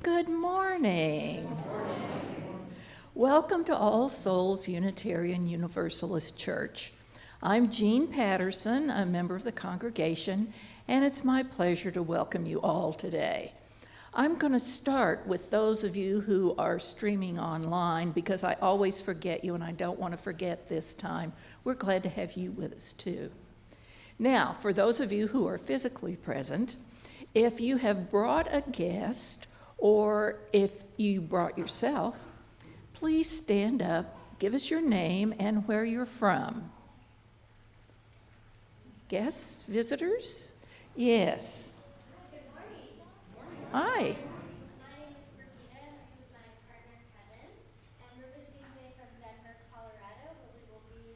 Good morning. Welcome to All Souls Unitarian Universalist Church. I'm Jean Patterson, a member of the congregation, and it's my pleasure to welcome you all today. I'm going to start with those of you who are streaming online because I always forget you and I don't want to forget this time. We're glad to have you with us too. Now, for those of you who are physically present, if you have brought a guest or if you brought yourself, please stand up, give us your name and where you're from. Guests, visitors? Yes. Good morning. Hi. My name is Regina, and this is my partner Kevin, and we're visiting today from Denver, Colorado, but we're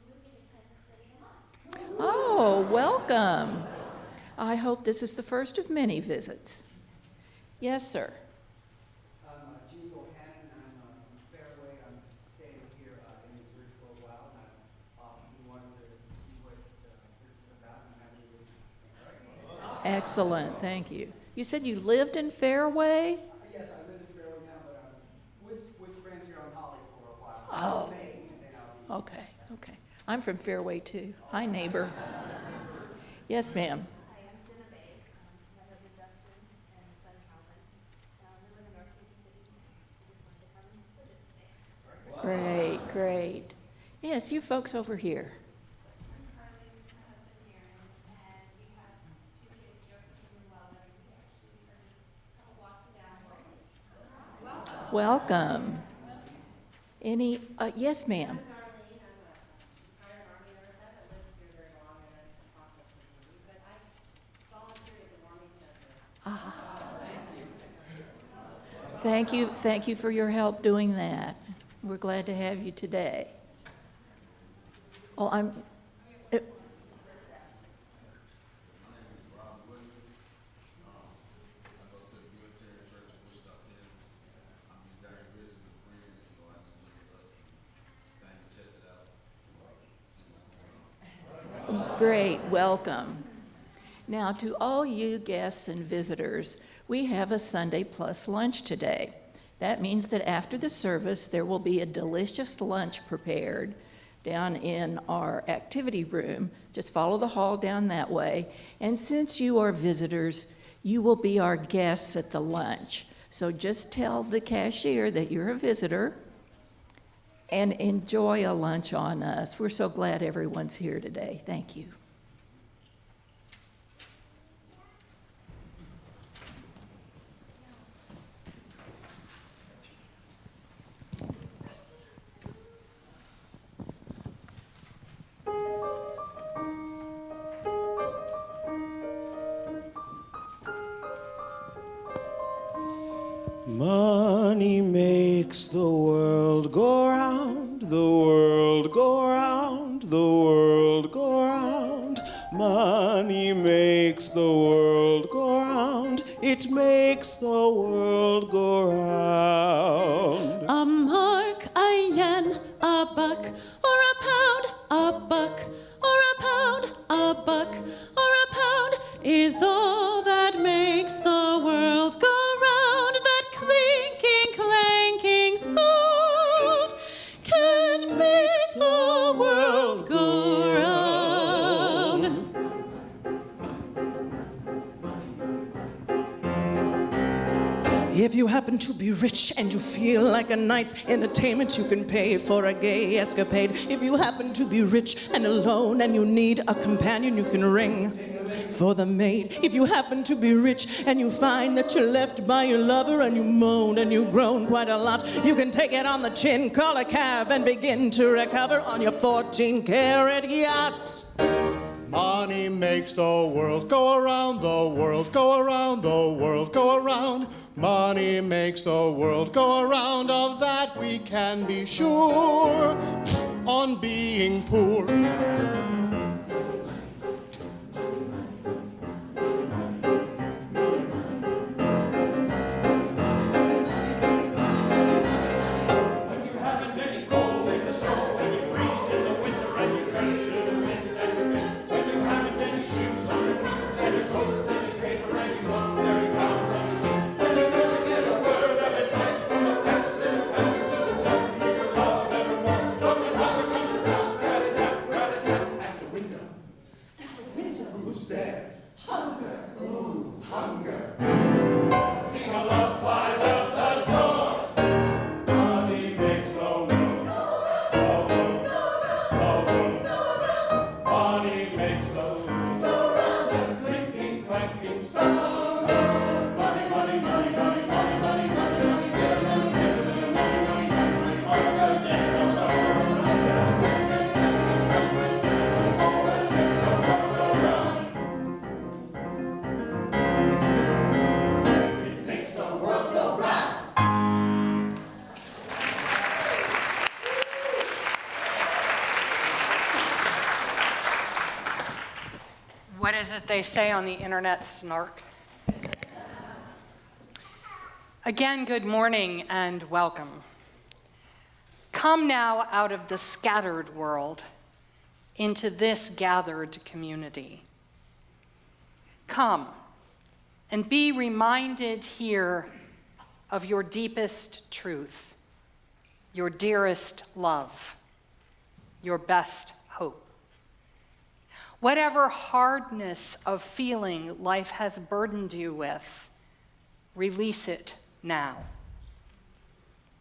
moving to Kansas City in a month. Oh, welcome. I hope this is the first of many visits. Yes, sir. I'm Gibbons. I'm from Fairway. I'm staying here in Missouri for a while, and we wanted to see what this is about and how we would. Excellent, thank you. You said you lived in Fairway? Yes, I live in Fairway now, but I'm with friends here on Holly for a while. Oh. May, and then I'll be. Okay. I'm from Fairway too. Hi, neighbor. Yes, ma'am. Hi, I'm Jenna Bay. This is my husband Justin and son Calvin. We live in North Kansas City. We just wanted to come and visit today. Great. Yes, you folks over here. I'm Carly, this is my husband Aaron, and we have two kids, Joseph and Llewellyn. We actually are just a couple blocks down. Welcome. Any, yes, ma'am. I'm Darlene. I'm a retired Army nurse. I haven't lived here very long, and I'm in process of moving, but I volunteered at the Warming Center. Thank you for your help doing that. We're glad to have you today. Oh, Great, welcome. Now, to all you guests and visitors, we have a Sunday Plus lunch today. That means that after the service, there will be a delicious lunch prepared down in our activity room. Just follow the hall down that way. And since you are visitors, you will be our guests at the lunch. So just tell the cashier that you're a visitor and enjoy a lunch on us. We're so glad everyone's here today. Thank you. Money makes the world go round, the world go round, the world go round. Money makes the world go round, it makes the world go round. A mark, a yen, a buck, or a pound, a buck, or a pound, a buck, or a pound is all that makes the world go round. That clinking, clanking sound can make the world go round. If you happen to be rich and you feel like a night's entertainment, you can pay for a gay escapade. If you happen to be rich and alone and you need a companion, you can ring for the maid. If you happen to be rich and you find that you're left by your lover and you moan and you groan quite a lot, you can take it on the chin, call a cab and begin to recover on your 14-carat yacht. Money makes the world go around, the world go around, the world go around. Money makes the world go around, of that we can be sure, on being poor. When you're gonna get What is it they say on the internet, snark? Again, good morning and welcome. Come now out of the scattered world into this gathered community. Come and be reminded here of your deepest truth, your dearest love, your best hope. Whatever hardness of feeling life has burdened you with, release it now.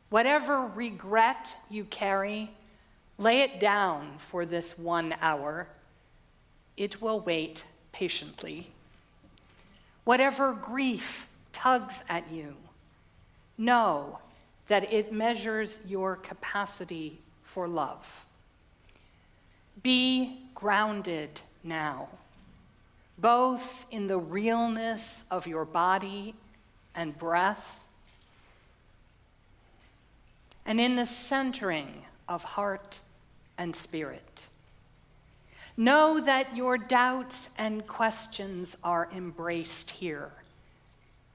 Whatever regret you carry, lay it down for this 1 hour. It will wait patiently. Whatever grief tugs at you, know that it measures your capacity for love. Be grounded now, both in the realness of your body and breath, and in the centering of heart and spirit. Know that your doubts and questions are embraced here,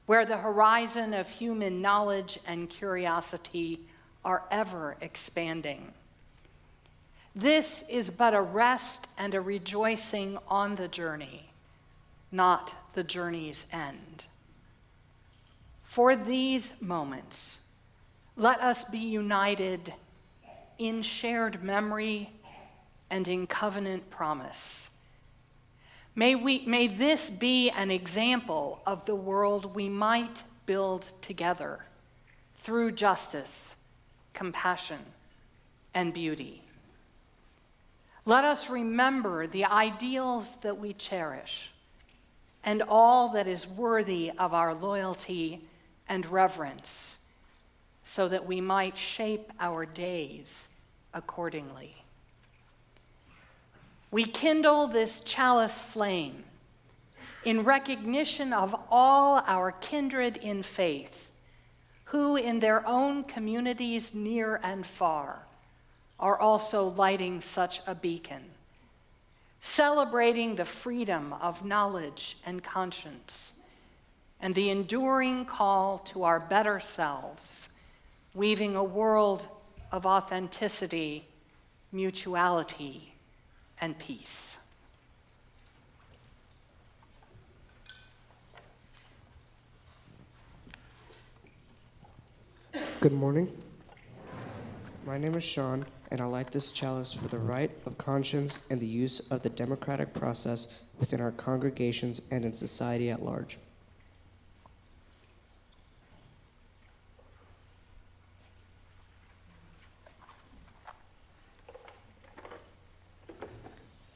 where the horizon of human knowledge and curiosity are ever expanding. This is but a rest and a rejoicing on the journey, not the journey's end. For these moments, let us be united in shared memory and in covenant promise. May this be an example of the world we might build together through justice, compassion, and beauty. Let us remember the ideals that we cherish and all that is worthy of our loyalty and reverence, so that we might shape our days accordingly. We kindle this chalice flame in recognition of all our kindred in faith, who in their own communities near and far are also lighting such a beacon, celebrating the freedom of knowledge and conscience, and the enduring call to our better selves, weaving a world of authenticity, mutuality, and peace. Good morning. My name is Sean, and I light this chalice for the right of conscience and the use of the democratic process within our congregations and in society at large.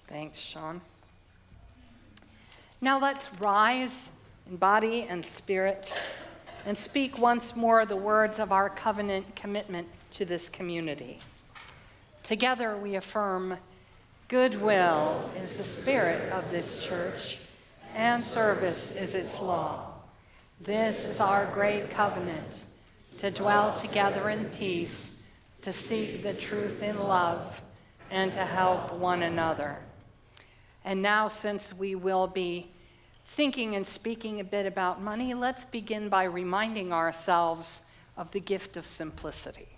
Thanks, Sean. Now let's rise in body and spirit and speak once more the words of our covenant commitment to this community. Together we affirm, goodwill is the spirit of this church, and service is its law. This is our great covenant, to dwell together in peace, to seek the truth in love, and to help one another. And now, since we will be thinking and speaking a bit about money, let's begin by reminding ourselves of the gift of simplicity.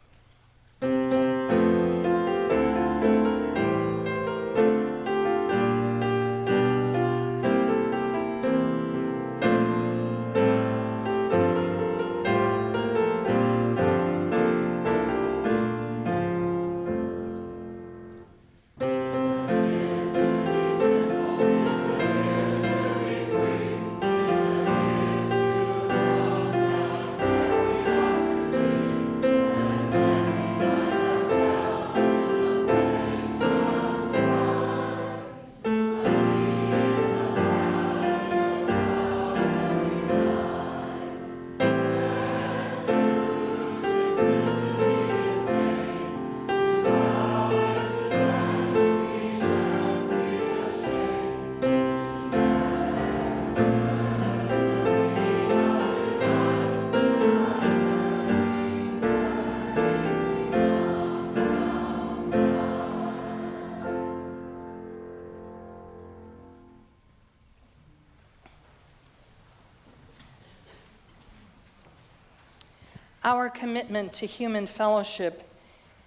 our commitment to human fellowship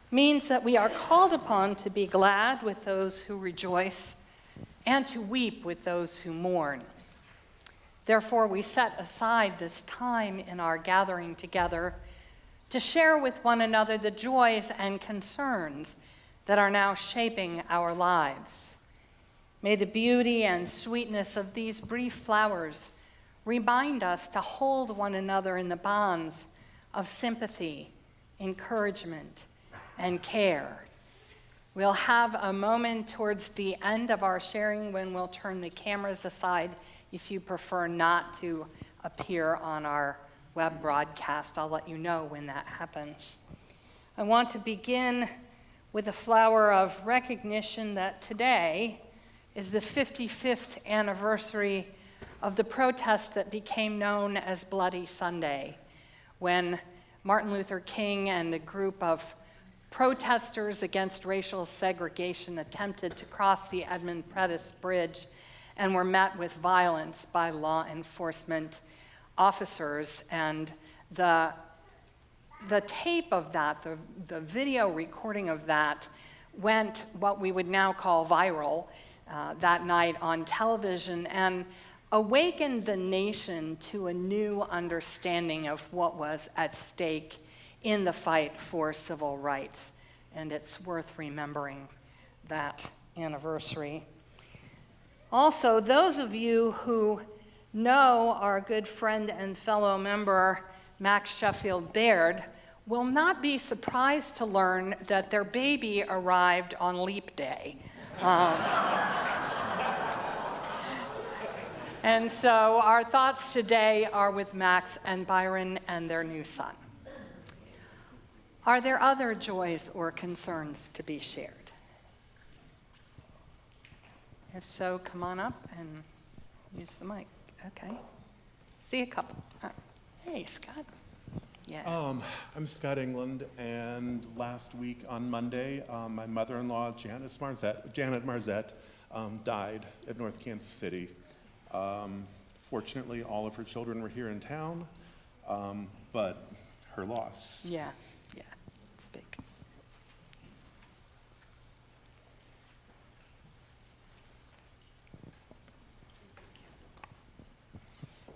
means that we are called upon to be glad with those who rejoice and to weep with those who mourn. Therefore, we set aside this time in our gathering together to share with one another the joys and concerns that are now shaping our lives. May the beauty and sweetness of these brief flowers remind us to hold one another in the bonds of sympathy, encouragement, and care. We'll have a moment towards the end of our sharing when we'll turn the cameras aside if you prefer not to appear on our web broadcast. I'll let you know when that happens. I want to begin with a flower of recognition that today is the 55th anniversary of the protest that became known as Bloody Sunday, when Martin Luther King and a group of protesters against racial segregation attempted to cross the Edmund Pettus Bridge and were met with violence by law enforcement officers. And the tape of that, the video recording of that, went what we would now call viral that night on television and awakened the nation to a new understanding of what was at stake in the fight for civil rights. And it's worth remembering that anniversary. Also, those of you who know our good friend and fellow member Max Sheffield Baird will not be surprised to learn that their baby arrived on Leap Day. And so our thoughts today are with Max and Byron and their new son. Are there other joys or concerns to be shared? If so, come on up and use the mic. Okay. See a couple. Hey, Scott. Yeah. I'm Scott England, and last week on Monday, my mother-in-law, Janet Marzette, died at North Kansas City. Fortunately, all of her children were here in town, but her loss. Yeah, it's big.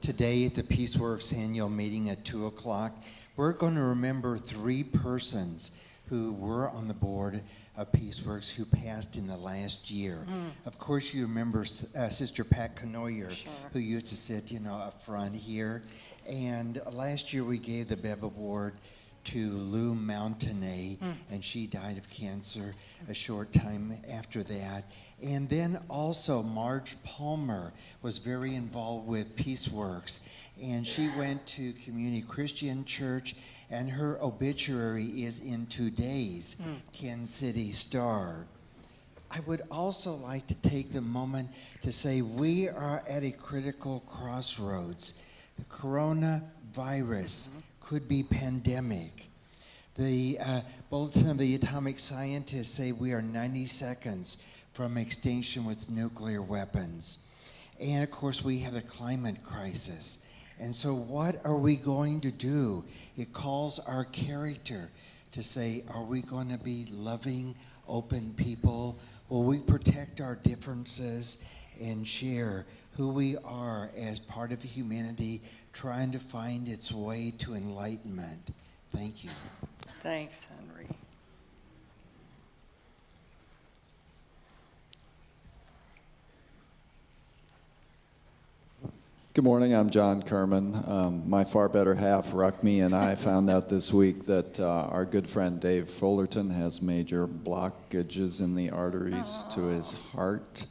Today at the Peaceworks annual meeting at 2 o'clock, we're going to remember 3 persons who were on the board of Peaceworks who passed in the last year. Of course, you remember Sister Pat Canoyer, Sure. who used to sit, up front here. And last year we gave the Bev Award to Lou Mountainay, and she died of cancer a short time after that. And then also Marge Palmer was very involved with Peaceworks, and she went to Community Christian Church, and her obituary is in today's Kansas City Star. I would also like to take the moment to say we are at a critical crossroads. The coronavirus could be pandemic. The Bulletin of the Atomic Scientists say we are 90 seconds from extinction with nuclear weapons. And of course, we have the climate crisis. And so what are we going to do? It calls our character to say, are we going to be loving, open people? Will we protect our differences and share who we are as part of humanity trying to find its way to enlightenment? Thank you. Thanks, Henry. Good morning, I'm John Kerman. My far better half, Ruckme, and I found out this week that our good friend Dave Fullerton has major blockages in the arteries to his heart.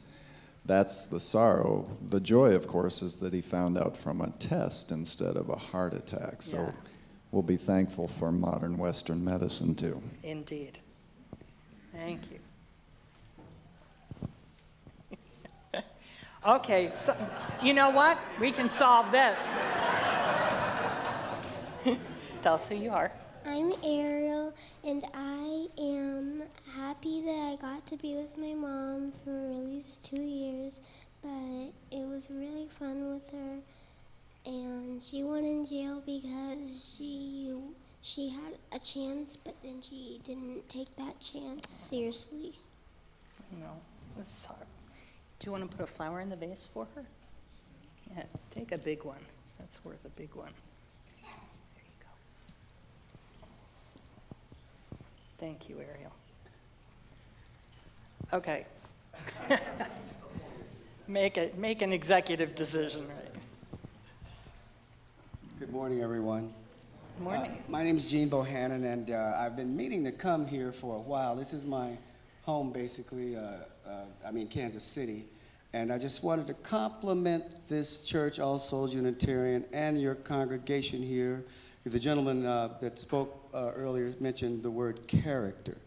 That's the sorrow. The joy, of course, is that he found out from a test instead of a heart attack. So we'll be thankful for modern Western medicine, too. Indeed. Thank you. Okay, so, you know what? We can solve this. Tell us who you are. I'm Ariel, and I am happy that I got to be with my mom for at least 2 years, but it was really fun with her, and she went in jail because she she had a chance, but then she didn't take that chance seriously. No, it's hard. Do you want to put a flower in the vase for her? Yeah, take a big one. That's worth a big one. There you go. Thank you, Ariel. Okay. Make an executive decision, right? Good morning, everyone. Good morning. My name is Gene Bohannon, and I've been meaning to come here for a while. This is my home, basically, Kansas City. And I just wanted to compliment this church, All Souls Unitarian, and your congregation here. The gentleman that spoke earlier mentioned the word character.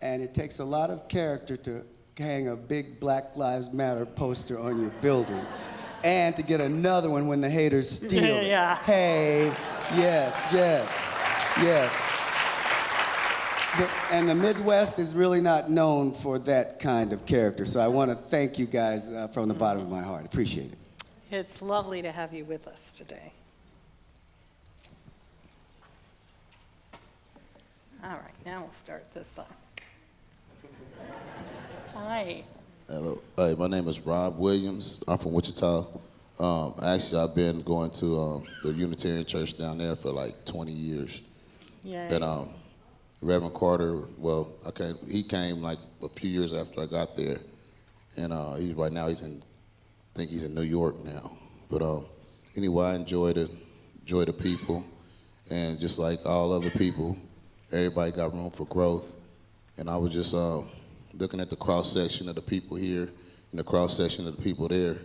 And it takes a lot of character to hang a big Black Lives Matter poster on your building and to get another one when the haters steal it. Yeah. Hey, yes. And the Midwest is really not known for that kind of character. So I want to thank you guys from the bottom of my heart. Appreciate it. It's lovely to have you with us today. All right, now we'll start this side. Hi. Hello. Hey, my name is Rob Williams. I'm from Wichita. Actually, I've been going to the Unitarian church down there for like 20 years. Yay. And Reverend Carter, he came like a few years after I got there. And right now he's in New York now. But anyway, I enjoy the people. And just like all other people, everybody got room for growth. And I was just looking at the cross-section of the people here and the cross-section of the people there,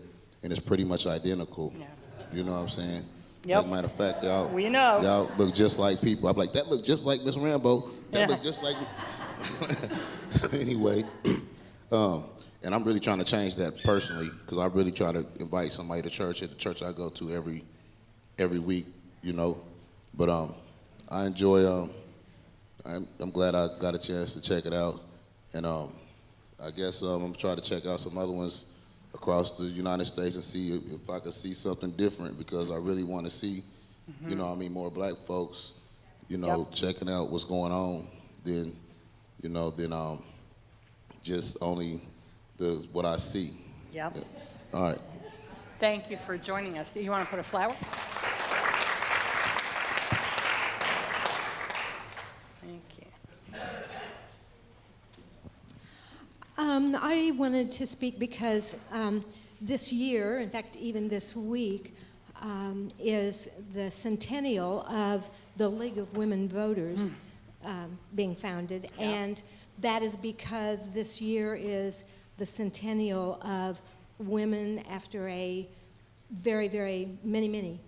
and it's pretty much identical. Yeah. You know what I'm saying? Yep. As a matter of fact, y'all look just like people. I'm like, that look just like Miss Rambo. That look just like Anyway, and I'm really trying to change that personally, because I really try to invite somebody to church at the church I go to every week, you know. But I enjoy, I'm glad I got a chance to check it out. And I guess I'm going to try to check out some other ones across the United States and see if I could see something different, because I really want to see, more black folks, checking out what's going on than just only what I see. Yep. Yeah. All right. Thank you for joining us. Do you want to put a flower? Thank you. I wanted to speak because this year, in fact, even this week, is the centennial of the League of Women Voters being founded. Yeah. And that is because this year is the centennial of women after a very, very many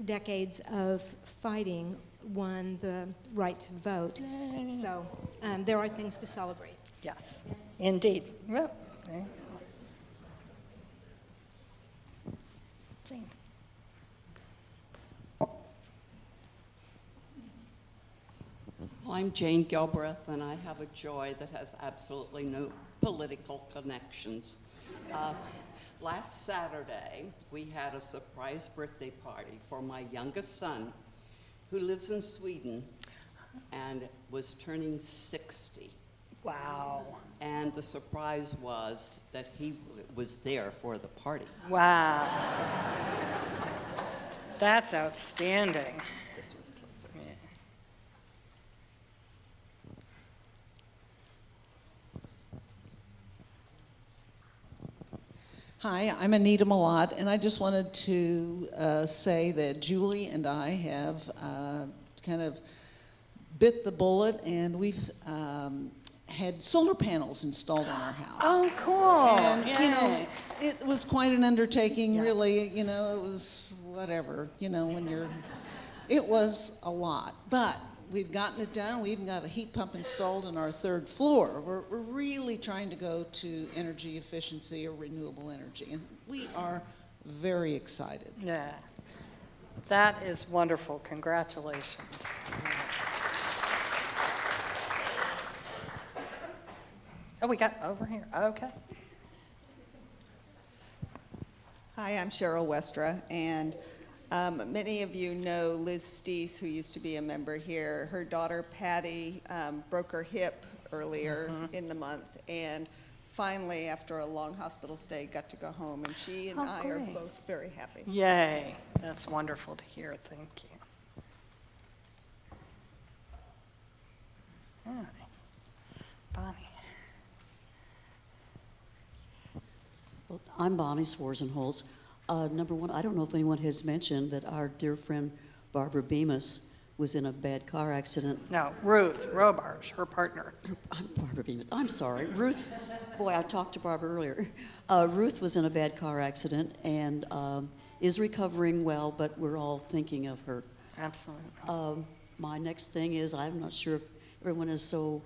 decades of fighting won the right to vote. Yay. So there are things to celebrate. Yes, indeed. Well, there you go. Jane. Well, I'm Jane Gilbreth, and I have a joy that has absolutely no political connections. Last Saturday, we had a surprise birthday party for my youngest son, who lives in Sweden and was turning 60. Wow. And the surprise was that he was there for the party. Wow. That's outstanding. This was closer. Yeah. Hi, I'm Anita Malott, and I just wanted to say that Julie and I have kind of bit the bullet, and we've had solar panels installed on our house. Oh, cool. And, Yay. it was quite an undertaking, really. It was whatever, it was a lot. But we've gotten it done. We even got a heat pump installed on our third floor. We're really trying to go to energy efficiency or renewable energy, and we are very excited. Yeah. That is wonderful. Congratulations. Oh, we got over here. Okay. Hi, I'm Cheryl Westra, and Many of you know Liz Steese, who used to be a member here. Her daughter Patty broke her hip earlier in the month, and finally, after a long hospital stay, got to go home, and she and I are great. both very happy. Yay. That's wonderful to hear. Thank you. All right. Bonnie. Well, I'm Bonnie Swarzenholz. Number one, I don't know if anyone has mentioned that our dear friend Barbara Bemis was in a bad car accident. No, Ruth Robarge, her partner. I'm Barbara Bemis. I'm sorry. Ruth, boy, I talked to Barbara earlier. Ruth was in a bad car accident and is recovering well, but we're all thinking of her. Absolutely. My next thing is, I'm not sure if everyone is so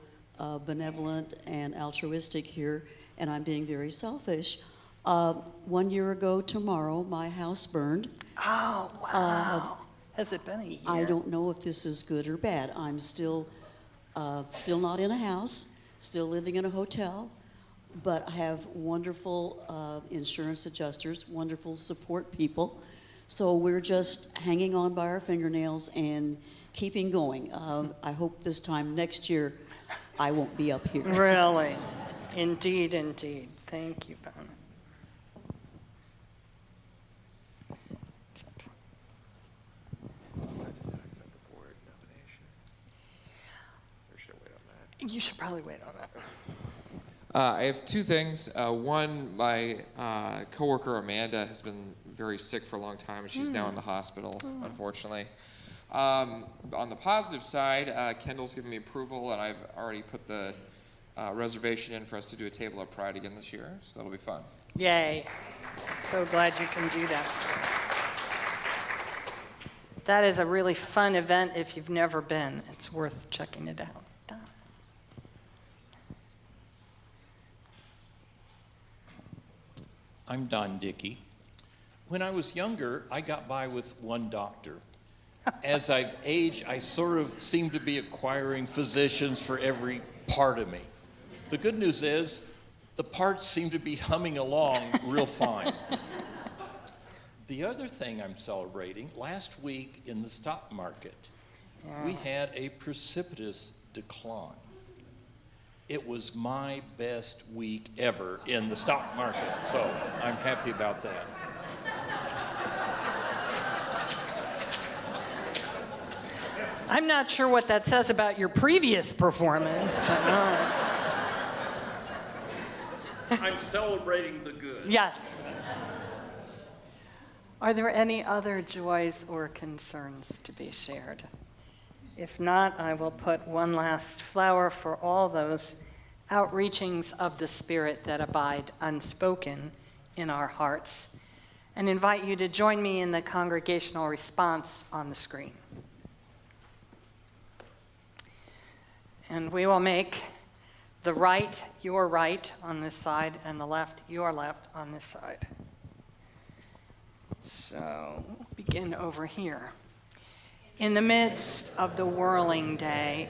benevolent and altruistic here, and I'm being very selfish. 1 year ago tomorrow, my house burned. Oh, wow. Has it been a year? I don't know if this is good or bad. I'm still not in a house, still living in a hotel, but I have wonderful insurance adjusters, wonderful support people. So we're just hanging on by our fingernails and keeping going. I hope this time next year I won't be up here. Really? Indeed, indeed. Thank you, Bonnie. You should probably wait on that. I have two things. One, my coworker Amanda has been very sick for a long time. She's now in the hospital, unfortunately. On the positive side, Kendall's given me approval, and I've already put the reservation in for us to do a table at Pride again this year, so that'll be fun. Yay. So glad you can do that for us. That is a really fun event if you've never been. It's worth checking it out. I'm Don Dickey. When I was younger, I got by with one doctor. As I've aged, I sort of seem to be acquiring physicians for every part of me. The good news is, the parts seem to be humming along real fine. The other thing I'm celebrating, last week in the stock market, we had a precipitous decline. It was my best week ever in the stock market, so I'm happy about that. I'm not sure what that says about your previous performance, but I'm celebrating the good. yes. Are there any other joys or concerns to be shared? If not, I will put one last flower for all those outreachings of the Spirit that abide unspoken in our hearts, and invite you to join me in the congregational response on the screen. And we will make the right your right on this side and the left your left on this side. So we'll begin over here. In the midst of the whirling day,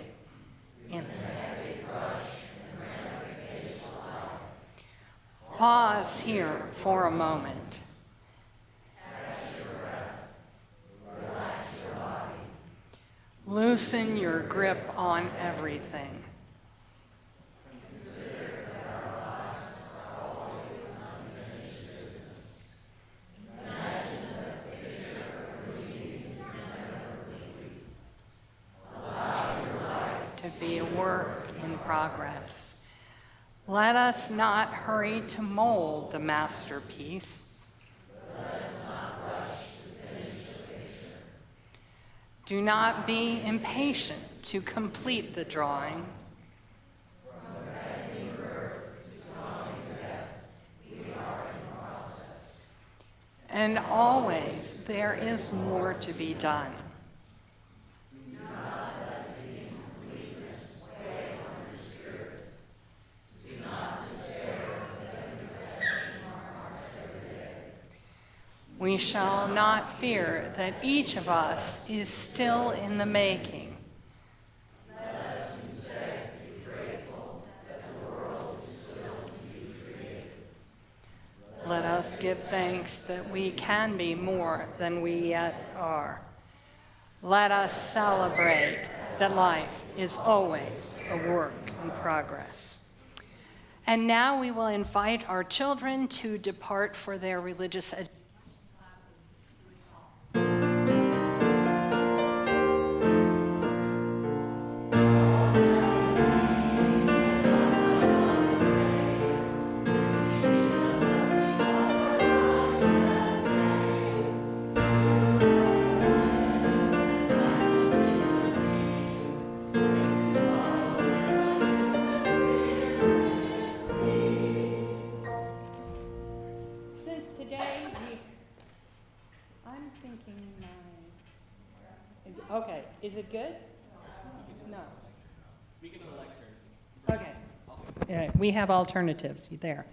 pause here for a moment. Loosen your grip on everything. To be a work in progress. Let us not hurry to mold the masterpiece. Do not be impatient to complete the drawing. And always there is more to be done. We shall not fear that each of us is still in the making. Let us instead be grateful that the world is still to be created. Let us us give thanks that we can be more than we yet are. Let us celebrate that life is always a work in progress. And now we will invite our children to depart for their religious education. Okay, is it good? No. Speaking of the lectern. Okay. We have alternatives there.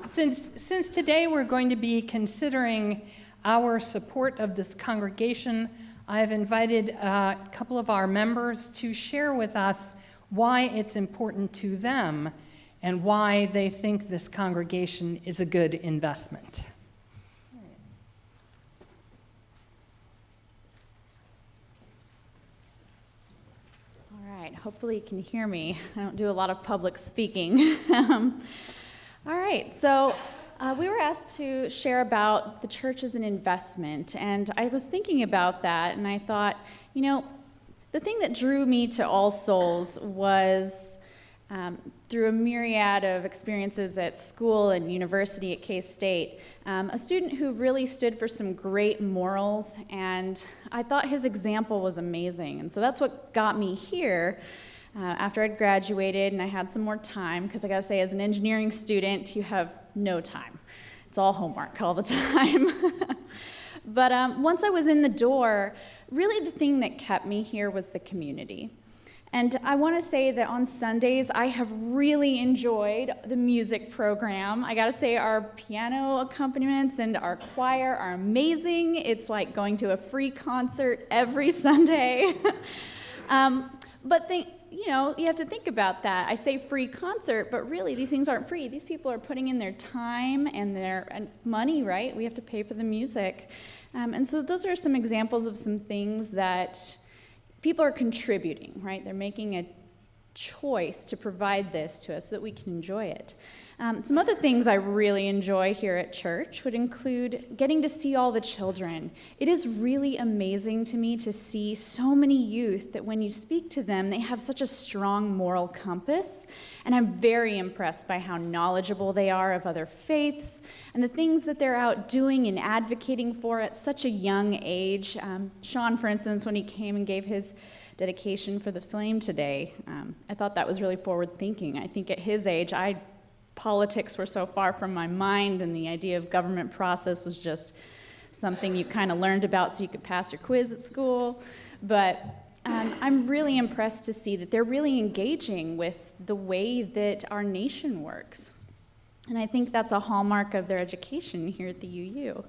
Since today we're going to be considering our support of this congregation, I have invited a couple of our members to share with us why it's important to them and why they think this congregation is a good investment. Hopefully you can hear me. I don't do a lot of public speaking. All right, so we were asked to share about the church as an investment, and I was thinking about that, and I thought, you know, the thing that drew me to All Souls was through a myriad of experiences at school and university at K-State, a student who really stood for some great morals, and I thought his example was amazing. And so that's what got me here after I'd graduated and I had some more time, because I gotta say, as an engineering student, you have no time. It's all homework all the time. But once I was in the door, really the thing that kept me here was the community. And I want to say that on Sundays, I have really enjoyed the music program. I got to say, our piano accompaniments and our choir are amazing. It's like going to a free concert every Sunday. But you know, you have to think about that. I say free concert, but really these things aren't free. These people are putting in their time and their money, right? We have to pay for the music. And so those are some examples of some things that people are contributing, right? They're making a choice to provide this to us so that we can enjoy it. Some other things I really enjoy here at church would include getting to see all the children. It is really amazing to me to see so many youth that when you speak to them, they have such a strong moral compass, and I'm very impressed by how knowledgeable they are of other faiths and the things that they're out doing and advocating for at such a young age. Sean, for instance, when he came and gave his dedication for the flame today, I thought that was really forward thinking. I think at his age, politics were so far from my mind, and the idea of government process was just something you kind of learned about so you could pass your quiz at school. But I'm really impressed to see that they're really engaging with the way that our nation works. And I think that's a hallmark of their education here at the UU.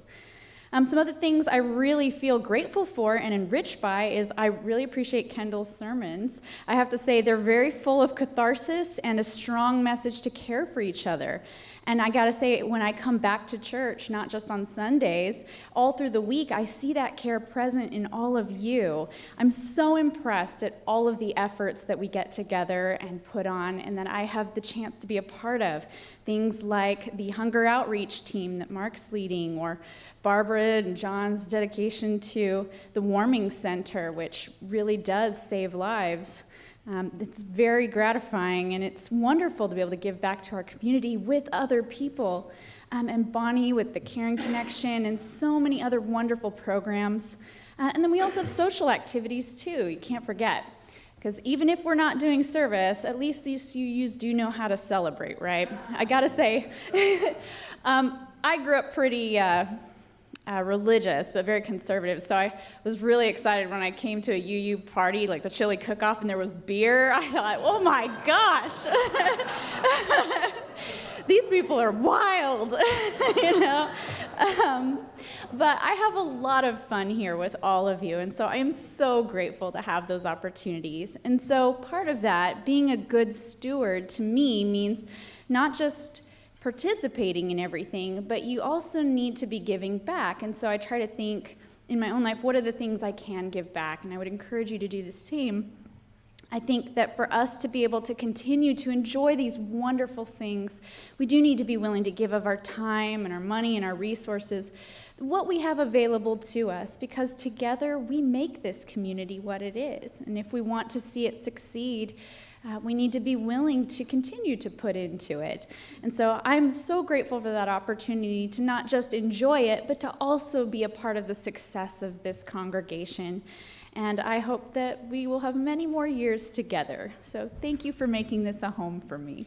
Some other things I really feel grateful for and enriched by is I really appreciate Kendyl's sermons. I have to say they're very full of catharsis and a strong message to care for each other. And I gotta say, when I come back to church, not just on Sundays, all through the week, I see that care present in all of you. I'm so impressed at all of the efforts that we get together and put on, and that I have the chance to be a part of. Things like the Hunger Outreach team that Mark's leading, or Barbara and John's dedication to the Warming Center, which really does save lives. It's very gratifying, and it's wonderful to be able to give back to our community with other people. And Bonnie with the Caring Connection and so many other wonderful programs. And then we also have social activities too, you can't forget. Because even if we're not doing service, at least these UUs do know how to celebrate, right? I gotta say, I grew up pretty religious, but very conservative. So I was really excited when I came to a UU party, like the chili cook-off, and there was beer. I thought, oh my gosh, these people are wild, you know? But I have a lot of fun here with all of you, and so I am so grateful to have those opportunities. And so part of that, being a good steward, to me, means not just participating in everything, but you also need to be giving back. And so I try to think in my own life, what are the things I can give back? And I would encourage you to do the same. I think that for us to be able to continue to enjoy these wonderful things, we do need to be willing to give of our time and our money and our resources, what we have available to us, because together we make this community what it is. And if we want to see it succeed, we need to be willing to continue to put into it. And so I'm so grateful for that opportunity to not just enjoy it, but to also be a part of the success of this congregation. And I hope that we will have many more years together. So thank you for making this a home for me.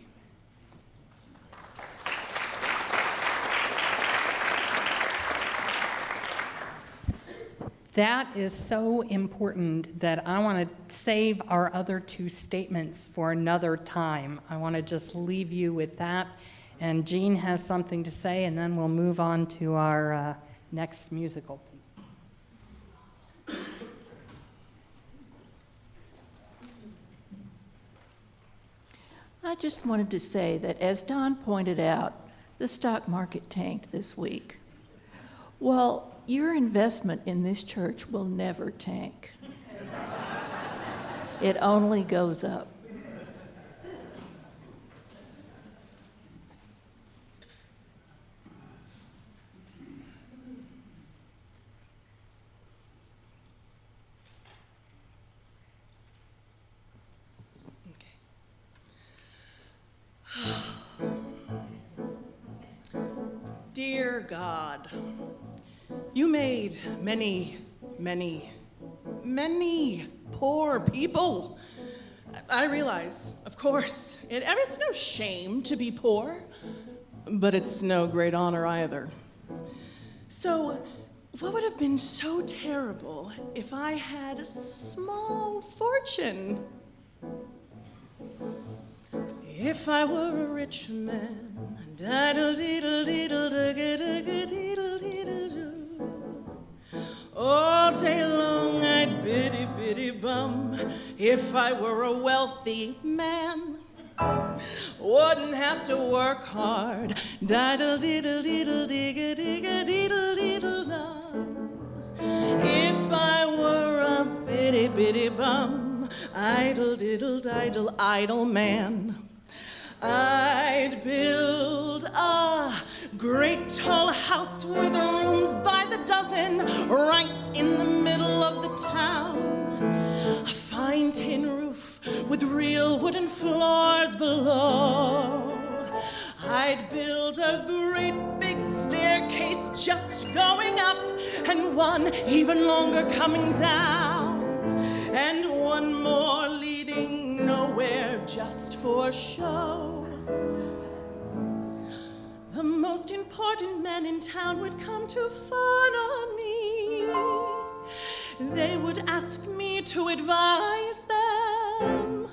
That is so important that I want to save our other two statements for another time. I want to just leave you with that. And Jean has something to say, and then we'll move on to our next musical. I just wanted to say that, as Don pointed out, the stock market tanked this week. Well, your investment in this church will never tank. It only goes up. Dear God, you made many, many, many poor people. I realize, of course, it's no shame to be poor, but it's no great honor either. So, what would have been so terrible if I had a small fortune? If I were a rich man, all day long I'd biddy biddy bum. If I were a wealthy man, wouldn't have to work hard. Diddle diddle diddle digga digga diddle diddle dum. If I were a biddy biddy bum, idle diddle diddle idle man, I'd build a great tall house with rooms by the dozen right in the middle of the town. A fine tin roof with real wooden floors below. I'd build a great big staircase just going up and one even longer coming down, and one more leading nowhere just for show. The most important men in town would come to fawn on me. They would ask me to advise them,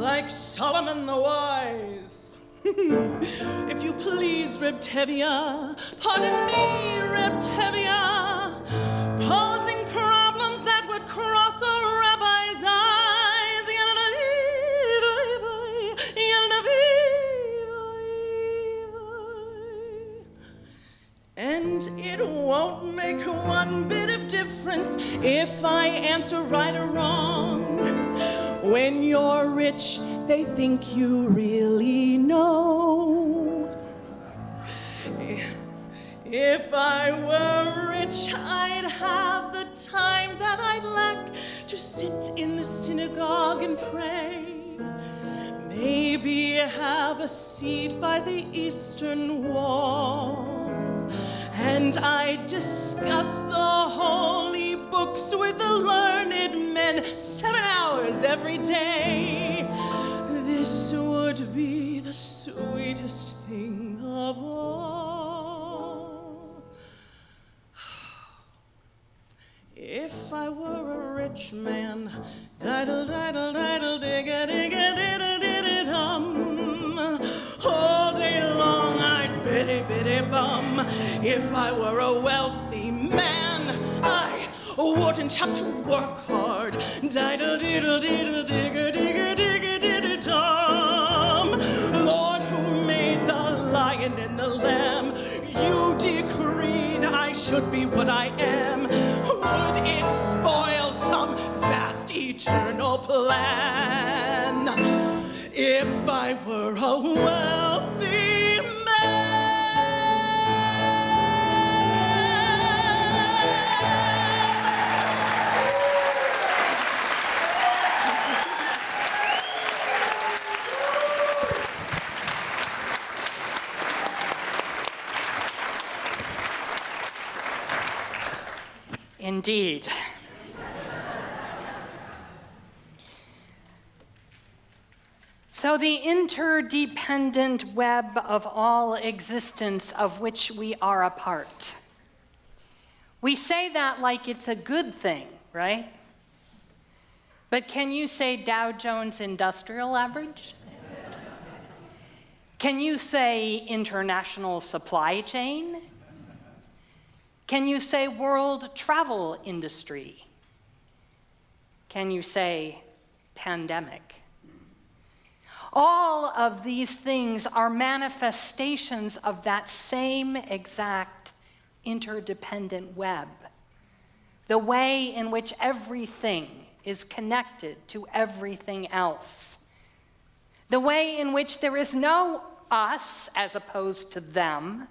like Solomon the Wise. If you please, Reb Tevye, pardon me, Reb Tevye, posing problems that would cross a rabbi's eyes. And it won't make one bit of difference if I answer right or wrong. When you're rich, they think you really know. If I were rich, I'd have the time that I'd lack to sit in the synagogue and pray. Maybe have a seat by the eastern wall. And I discuss the holy books with the learned men 7 hours every day. This would be the sweetest thing of all. If I were a rich man, diddle diddle diddle digga digga diddle diddle dum. All day long I'd biddy biddy bum. If I were a wealthy man, I wouldn't have to work hard. Diddle diddle diddle digga digga digga diddle dum. Lord, who made the light should be what I am? Would it spoil some vast eternal plan if I were a wealthy man? Indeed. So the interdependent web of all existence of which we are a part. We say that like it's a good thing, right? But can you say Dow Jones Industrial Average? Can you say international supply chain? Can you say world travel industry? Can you say pandemic? All of these things are manifestations of that same exact interdependent web. The way in which everything is connected to everything else. The way in which there is no us as opposed to them,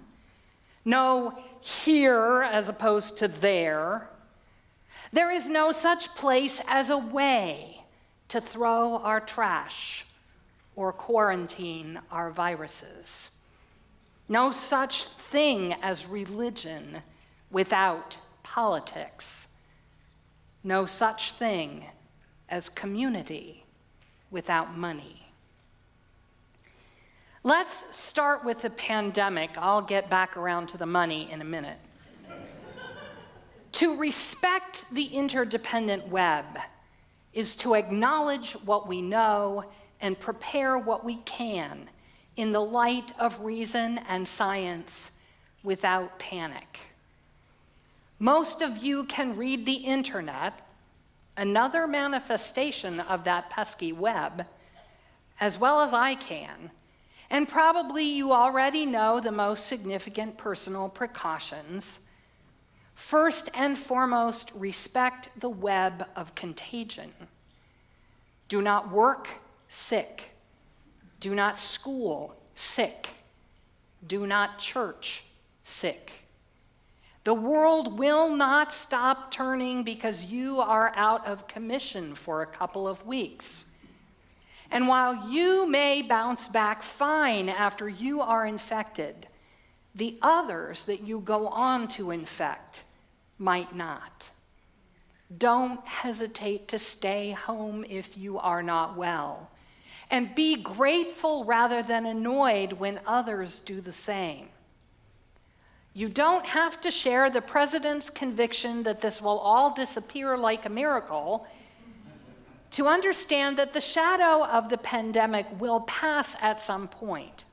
no here as opposed to there. There is no such place as a way to throw our trash or quarantine our viruses. No such thing as religion without politics. No such thing as community without money. Let's start with the pandemic. I'll get back around to the money in a minute. To respect the interdependent web is to acknowledge what we know and prepare what we can in the light of reason and science without panic. Most of you can read the internet, another manifestation of that pesky web, as well as I can. And probably you already know the most significant personal precautions. First and foremost, respect the web of contagion. Do not work sick. Do not school sick. Do not church sick. The world will not stop turning because you are out of commission for a couple of weeks. And while you may bounce back fine after you are infected, the others that you go on to infect might not. Don't hesitate to stay home if you are not well. And be grateful rather than annoyed when others do the same. You don't have to share the president's conviction that this will all disappear like a miracle to understand that the shadow of the pandemic will pass at some point.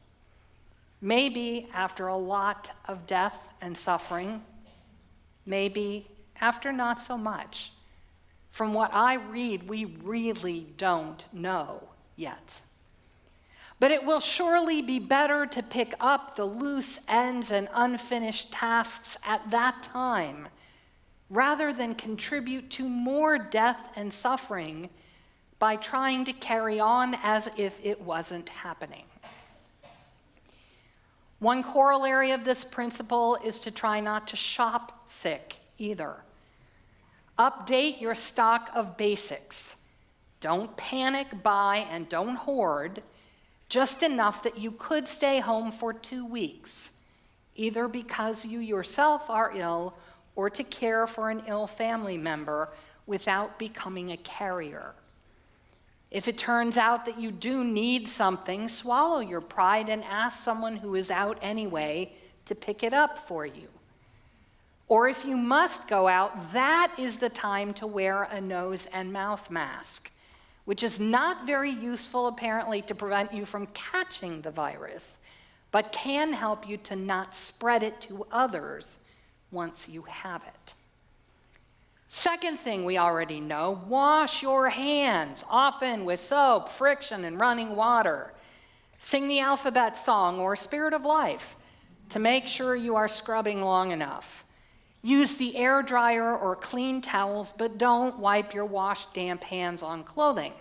Maybe after a lot of death and suffering, maybe after not so much. From what I read, we really don't know yet. But it will surely be better to pick up the loose ends and unfinished tasks at that time, rather than contribute to more death and suffering by trying to carry on as if it wasn't happening. One corollary of this principle is to try not to shop sick either. Update your stock of basics. Don't panic buy and don't hoard, just enough that you could stay home for 2 weeks, either because you yourself are ill or to care for an ill family member without becoming a carrier. If it turns out that you do need something, swallow your pride and ask someone who is out anyway to pick it up for you. Or if you must go out, that is the time to wear a nose and mouth mask, which is not very useful apparently to prevent you from catching the virus, but can help you to not spread it to others once you have it. Second thing we already know, wash your hands, often with soap, friction, and running water. Sing the alphabet song or Spirit of Life to make sure you are scrubbing long enough. Use the air dryer or clean towels, but don't wipe your washed damp hands on clothing.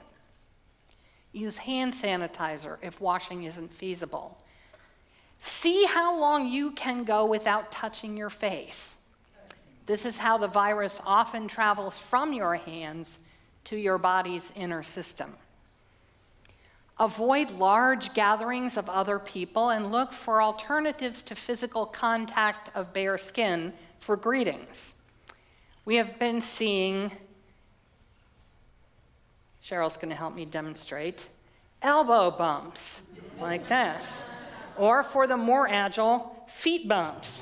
Use hand sanitizer if washing isn't feasible. See how long you can go without touching your face. This is how the virus often travels from your hands to your body's inner system. Avoid large gatherings of other people and look for alternatives to physical contact of bare skin for greetings. We have been seeing, Cheryl's going to help me demonstrate, elbow bumps like this, or for the more agile, feet bumps.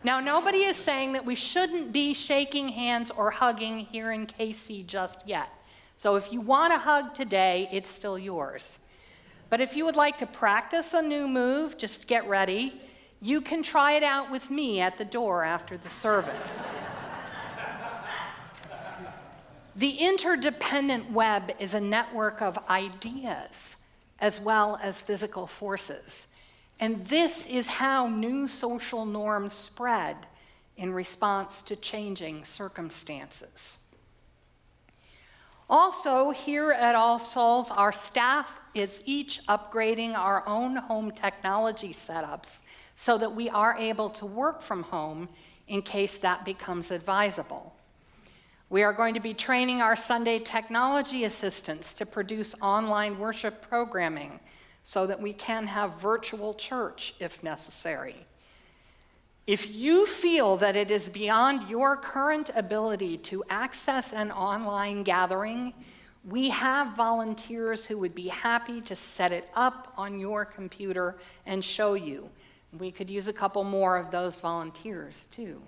Now, nobody is saying that we shouldn't be shaking hands or hugging here in KC just yet. So if you want a hug today, it's still yours. But if you would like to practice a new move, just get ready. You can try it out with me at the door after the service. The interdependent web is a network of ideas as well as physical forces. And this is how new social norms spread in response to changing circumstances. Also, here at All Souls, our staff is each upgrading our own home technology setups so that we are able to work from home in case that becomes advisable. We are going to be training our Sunday technology assistants to produce online worship programming so that we can have virtual church if necessary. If you feel that it is beyond your current ability to access an online gathering, we have volunteers who would be happy to set it up on your computer and show you. We could use a couple more of those volunteers too.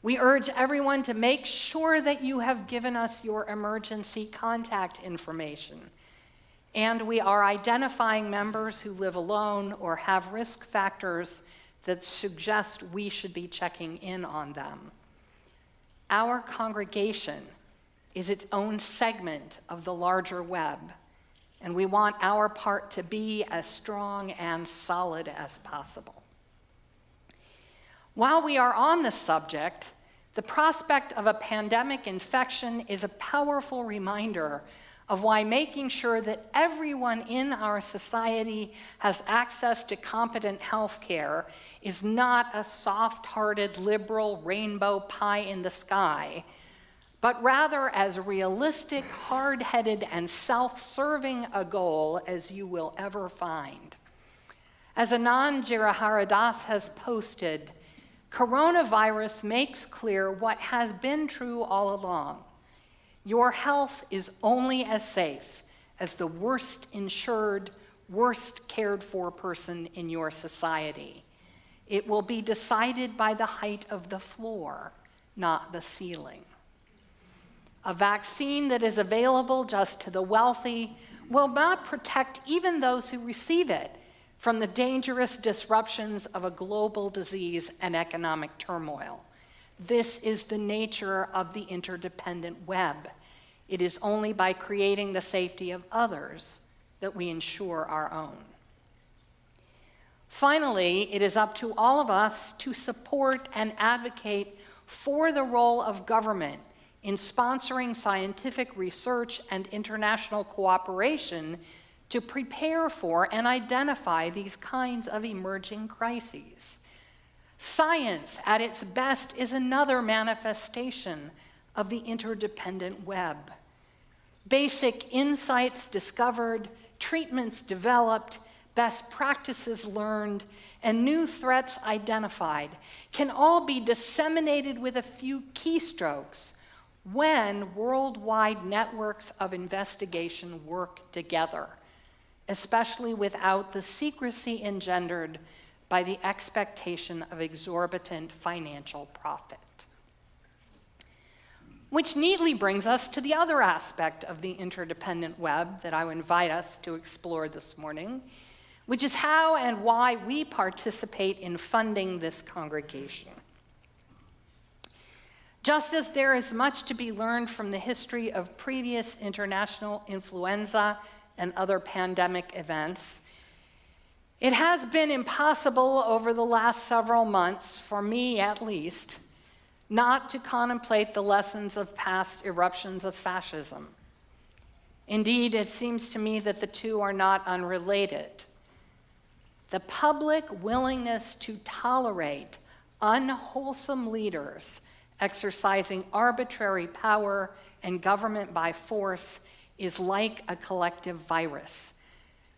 We urge everyone to make sure that you have given us your emergency contact information. And we are identifying members who live alone or have risk factors that suggest we should be checking in on them. Our congregation is its own segment of the larger web, and we want our part to be as strong and solid as possible. While we are on the subject, the prospect of a pandemic infection is a powerful reminder of why making sure that everyone in our society has access to competent health care is not a soft-hearted liberal rainbow pie in the sky, but rather as realistic, hard-headed, and self-serving a goal as you will ever find. As Anand Giraharidas has posted, coronavirus makes clear what has been true all along. Your health is only as safe as the worst insured, worst cared for person in your society. It will be decided by the height of the floor, not the ceiling. A vaccine that is available just to the wealthy will not protect even those who receive it from the dangerous disruptions of a global disease and economic turmoil. This is the nature of the interdependent web. It is only by creating the safety of others that we ensure our own. Finally, it is up to all of us to support and advocate for the role of government in sponsoring scientific research and international cooperation to prepare for and identify these kinds of emerging crises. Science, at its best, is another manifestation of the interdependent web. Basic insights discovered, treatments developed, best practices learned, and new threats identified can all be disseminated with a few keystrokes when worldwide networks of investigation work together, especially without the secrecy engendered by the expectation of exorbitant financial profit. Which neatly brings us to the other aspect of the interdependent web that I would invite us to explore this morning, which is how and why we participate in funding this congregation. Just as there is much to be learned from the history of previous international influenza and other pandemic events, It has been impossible over the last several months, for me at least, not to contemplate the lessons of past eruptions of fascism. Indeed, it seems to me that the two are not unrelated. The public willingness to tolerate unwholesome leaders exercising arbitrary power and government by force is like a collective virus.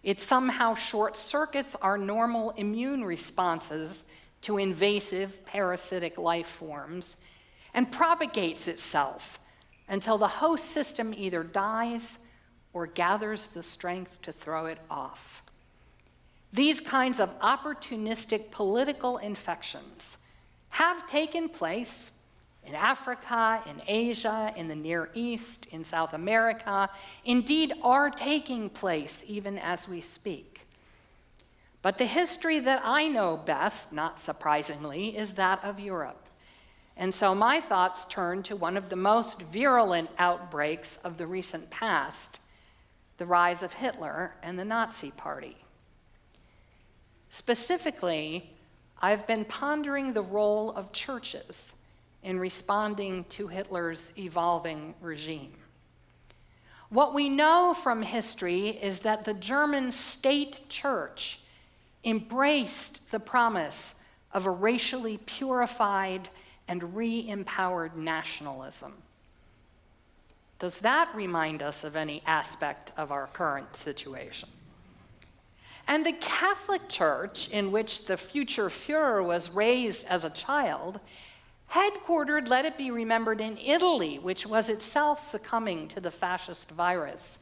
It somehow short-circuits our normal immune responses to invasive parasitic life forms and propagates itself until the host system either dies or gathers the strength to throw it off. These kinds of opportunistic political infections have taken place in Africa, in Asia, in the Near East, in South America, indeed are taking place even as we speak. But the history that I know best, not surprisingly, is that of Europe. And so my thoughts turn to one of the most virulent outbreaks of the recent past, the rise of Hitler and the Nazi Party. Specifically, I've been pondering the role of churches in responding to Hitler's evolving regime. What we know from history is that the German state church embraced the promise of a racially purified and re-empowered nationalism. Does that remind us of any aspect of our current situation? And the Catholic Church, in which the future Führer was raised as a child, headquartered, let it be remembered, in Italy, which was itself succumbing to the fascist virus,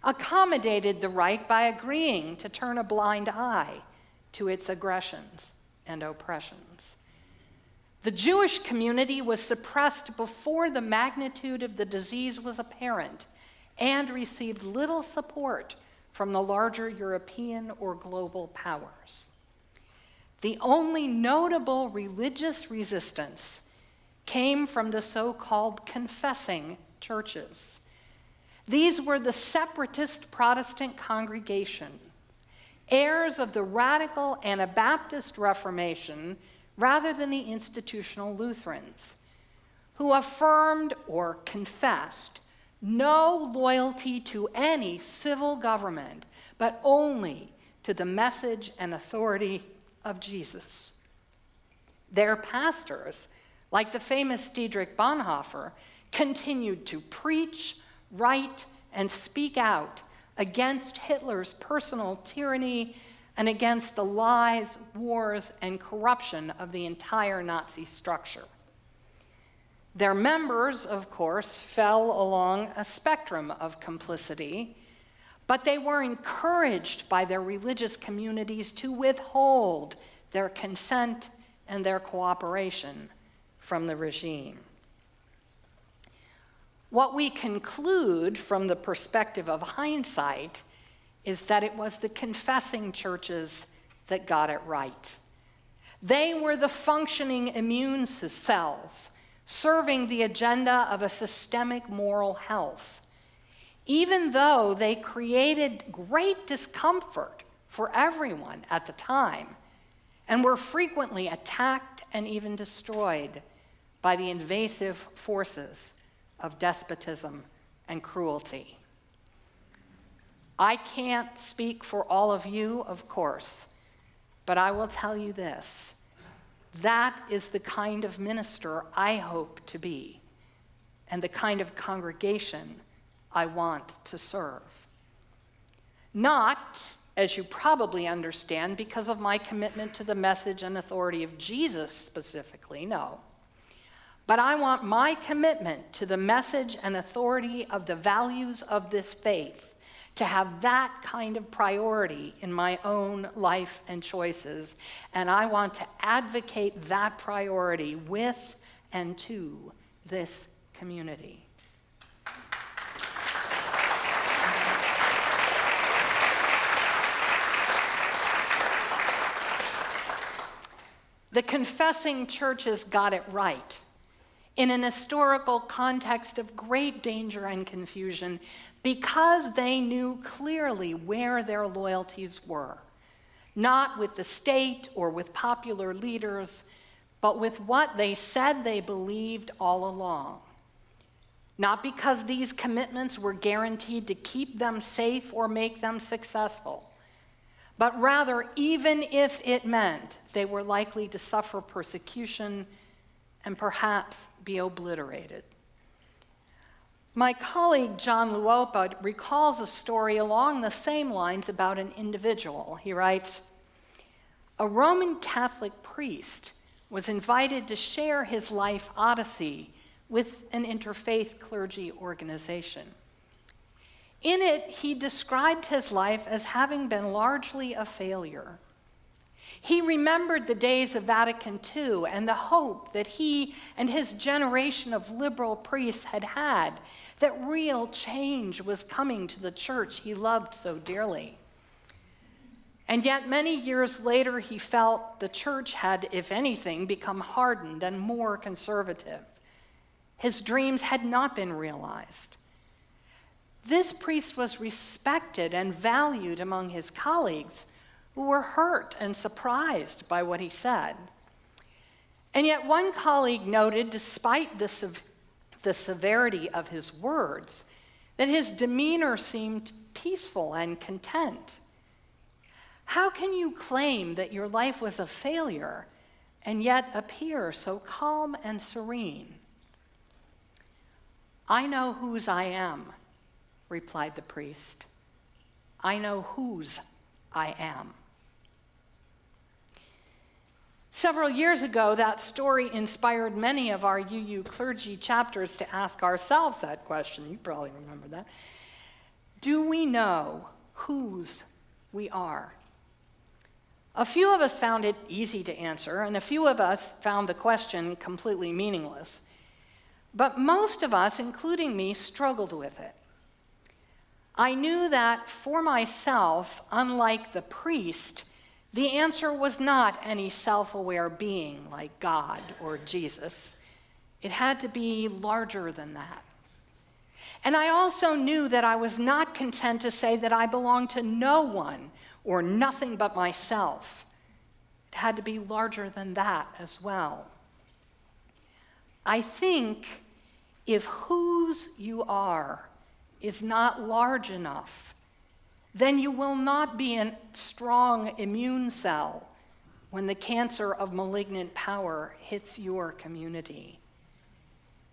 accommodated the Reich by agreeing to turn a blind eye to its aggressions and oppressions. The Jewish community was suppressed before the magnitude of the disease was apparent and received little support from the larger European or global powers. The only notable religious resistance came from the so-called confessing churches. These were the separatist Protestant congregations, heirs of the radical Anabaptist Reformation rather than the institutional Lutherans, who affirmed or confessed no loyalty to any civil government, but only to the message and authority of Jesus. Their pastors, like the famous Dietrich Bonhoeffer, continued to preach, write, and speak out against Hitler's personal tyranny and against the lies, wars, and corruption of the entire Nazi structure. Their members, of course, fell along a spectrum of complicity, but they were encouraged by their religious communities to withhold their consent and their cooperation from the regime. What we conclude from the perspective of hindsight is that it was the confessing churches that got it right. They were the functioning immune cells serving the agenda of a systemic moral health, even though they created great discomfort for everyone at the time and were frequently attacked and even destroyed by the invasive forces of despotism and cruelty. I can't speak for all of you, of course, but I will tell you this. That is the kind of minister I hope to be, and the kind of congregation I want to serve. Not, as you probably understand, because of my commitment to the message and authority of Jesus specifically, no. But I want my commitment to the message and authority of the values of this faith to have that kind of priority in my own life and choices. And I want to advocate that priority with and to this community. The confessing churches got it right in an historical context of great danger and confusion because they knew clearly where their loyalties were. not with the state or with popular leaders, but with what they said they believed all along. Not because these commitments were guaranteed to keep them safe or make them successful, but rather, even if it meant they were likely to suffer persecution and perhaps be obliterated. My colleague John Luopa recalls a story along the same lines about an individual. He writes, "A Roman Catholic priest was invited to share his life odyssey with an interfaith clergy organization. In it, he described his life as having been largely a failure. He remembered the days of Vatican II and the hope that he and his generation of liberal priests had had, that real change was coming to the church he loved so dearly. And yet many years later, he felt the church had, if anything, become hardened and more conservative. His dreams had not been realized. This priest was respected and valued among his colleagues, who were hurt and surprised by what he said. And yet one colleague noted, despite the severity of his words, that his demeanor seemed peaceful and content. How can you claim that your life was a failure and yet appear so calm and serene?" "I know whose I am," replied the priest. "I know whose I am." Several years ago, that story inspired many of our UU clergy chapters to ask ourselves that question. You probably remember that. Do we know whose we are? A few of us found it easy to answer, and a few of us found the question completely meaningless. But most of us, including me, struggled with it. I knew that for myself, unlike the priest, the answer was not any self-aware being like God or Jesus. It had to be larger than that. And I also knew that I was not content to say that I belonged to no one or nothing but myself. It had to be larger than that as well. I think if whose you are is not large enough, then you will not be a strong immune cell when the cancer of malignant power hits your community.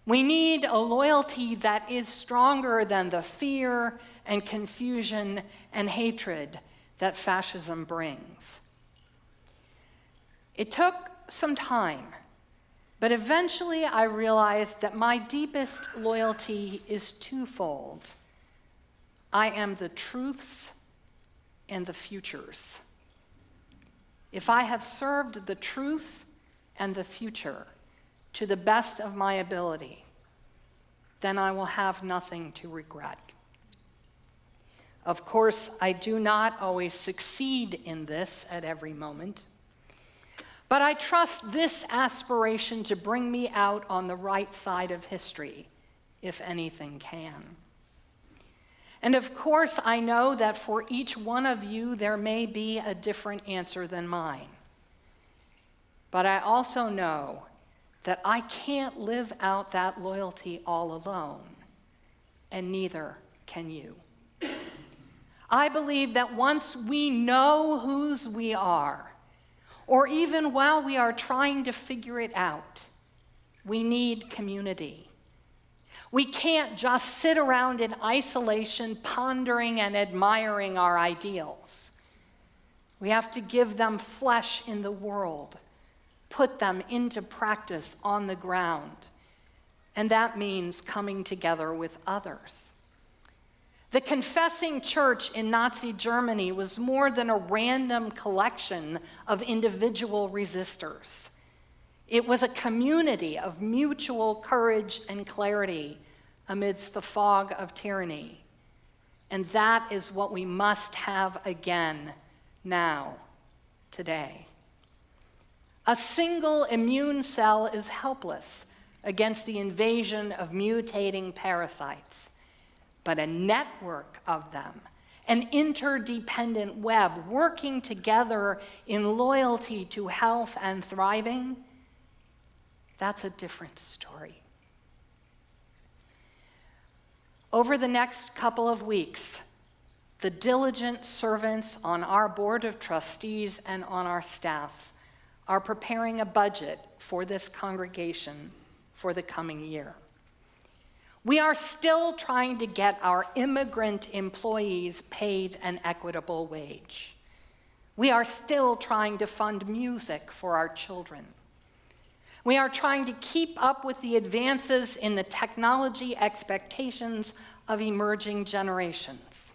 We need a loyalty that is stronger than the fear and confusion and hatred that fascism brings. It took some time, but eventually I realized that my deepest loyalty is twofold. I am the truths and the futures. If I have served the truth and the future to the best of my ability, then I will have nothing to regret. Of course, I do not always succeed in this at every moment, but I trust this aspiration to bring me out on the right side of history, if anything can. And of course, I know that for each one of you, there may be a different answer than mine. But I also know that I can't live out that loyalty all alone, and neither can you. I believe that once we know whose we are, or even while we are trying to figure it out, we need community. We can't just sit around in isolation, pondering and admiring our ideals. We have to give them flesh in the world, put them into practice on the ground, and that means coming together with others. The confessing church in Nazi Germany was more than a random collection of individual resistors. It was a community of mutual courage and clarity amidst the fog of tyranny. And that is what we must have again now, today. A single immune cell is helpless against the invasion of mutating parasites, but a network of them, an interdependent web working together in loyalty to health and thriving, that's a different story. Over the next couple of weeks, the diligent servants on our board of trustees and on our staff are preparing a budget for this congregation for the coming year. We are still trying to get our immigrant employees paid an equitable wage. We are still trying to fund music for our children. We are trying to keep up with the advances in the technology expectations of emerging generations.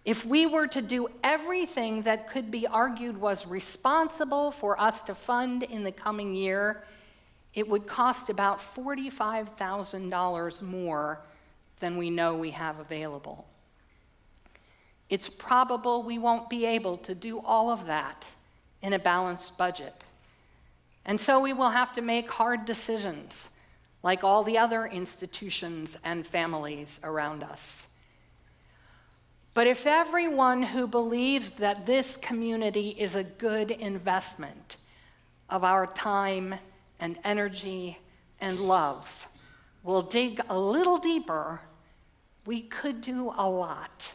If we were to do everything that could be argued was responsible for us to fund in the coming year, it would cost about $45,000 more than we know we have available. It's probable we won't be able to do all of that in a balanced budget. And so we will have to make hard decisions, like all the other institutions and families around us. But if everyone who believes that this community is a good investment of our time and energy and love will dig a little deeper, we could do a lot.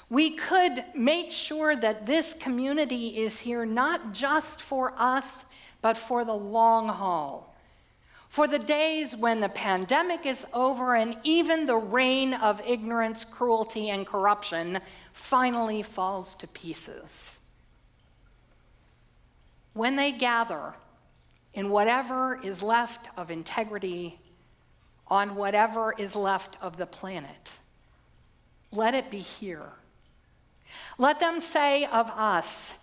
We could make sure that this community is here not just for us, but for the long haul. For the days when the pandemic is over and even the reign of ignorance, cruelty, and corruption finally falls to pieces. When they gather in whatever is left of integrity, on whatever is left of the planet, let it be here. Let them say of us,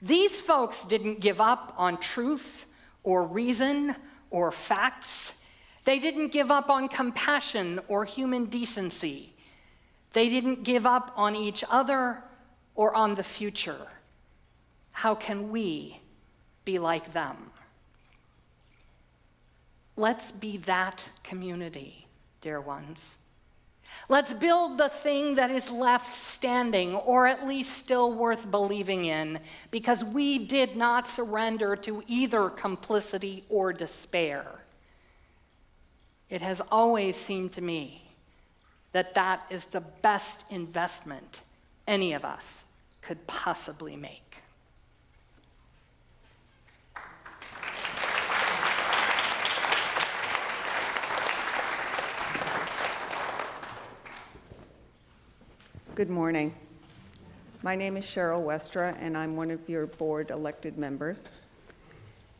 these folks didn't give up on truth or reason or facts. They didn't give up on compassion or human decency. They didn't give up on each other or on the future. How can we be like them? Let's be that community, dear ones. Let's build the thing that is left standing, or at least still worth believing in, because we did not surrender to either complicity or despair. It has always seemed to me that that is the best investment any of us could possibly make. Good morning. My name is Cheryl Westra, and I'm one of your board elected members.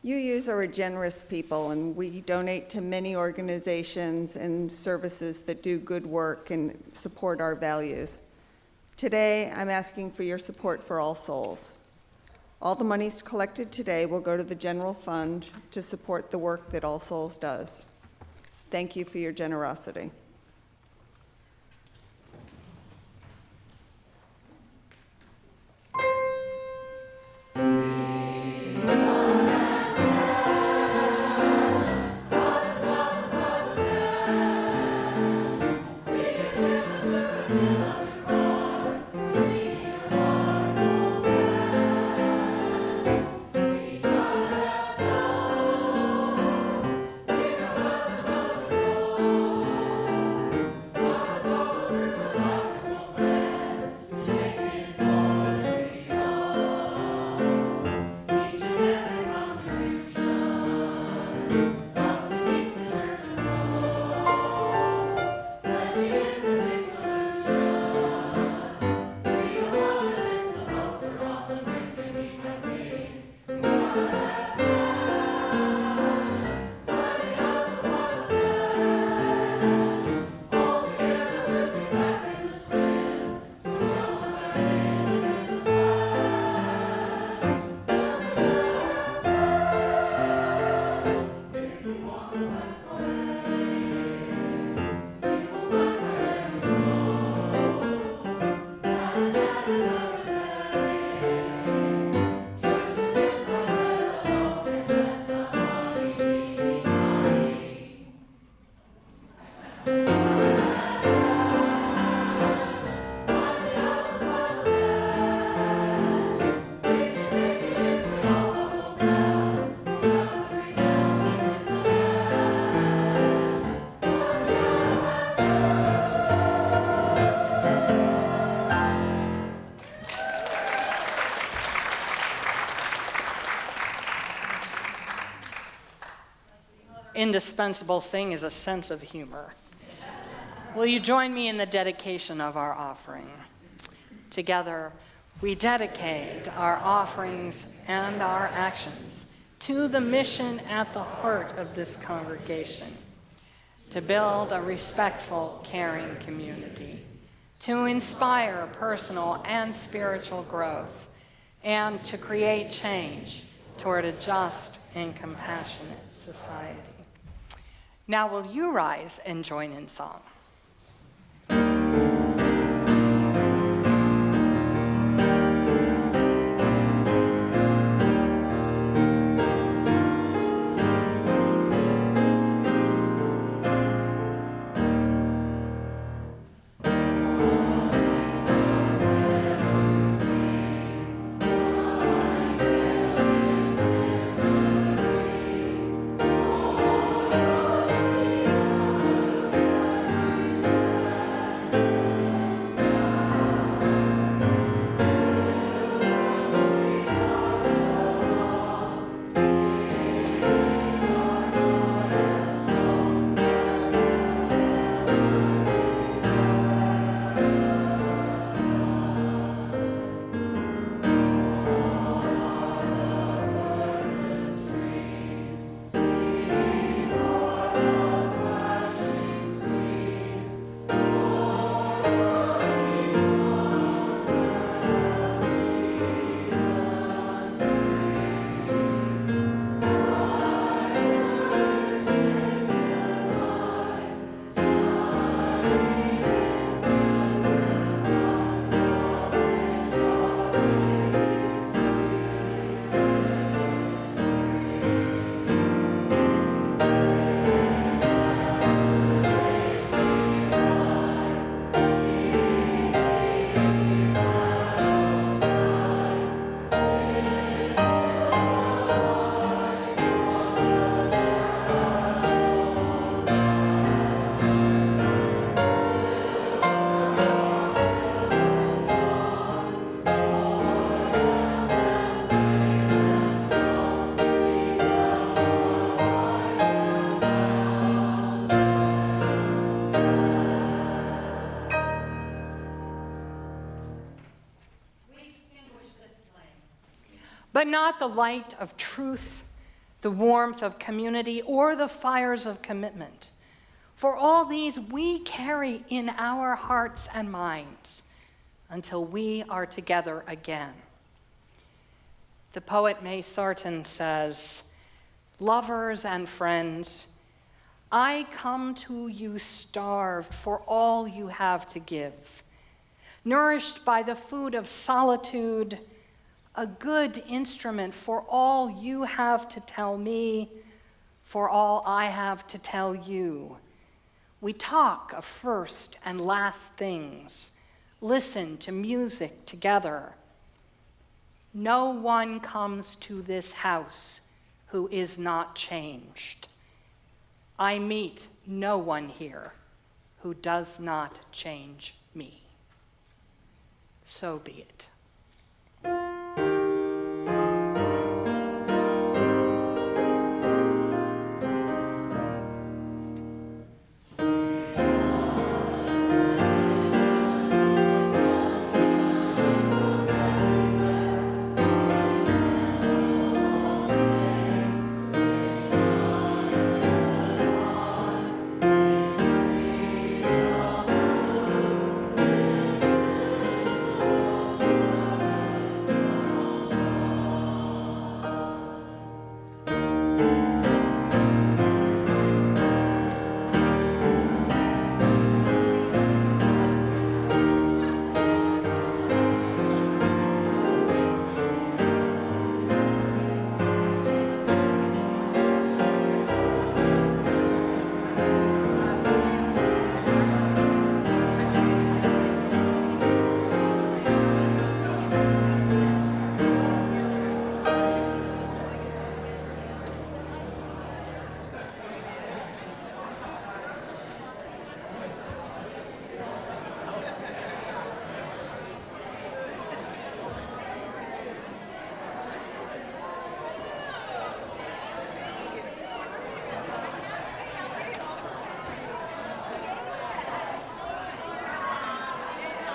UUs are a generous people, and we donate to many organizations and services that do good work and support our values. Today, I'm asking for your support for All Souls. All the monies collected today will go to the general fund to support the work that All Souls does. Thank you for your generosity. indispensable thing is a sense of humor. Will you join me in the dedication of our offering? Together, we dedicate our offerings and our actions to the mission at the heart of this congregation, to build a respectful, caring community, to inspire personal and spiritual growth, and to create change toward a just and compassionate society. Now will you rise and join in song? But not the light of truth, the warmth of community, or the fires of commitment. For all these we carry in our hearts and minds until we are together again. The poet May Sarton says, "Lovers and friends, I come to you starved for all you have to give, nourished by the food of solitude, a good instrument for all you have to tell me, for all I have to tell you. We talk of first and last things, listen to music together. No one comes to this house who is not changed. I meet no one here who does not change me." So be it.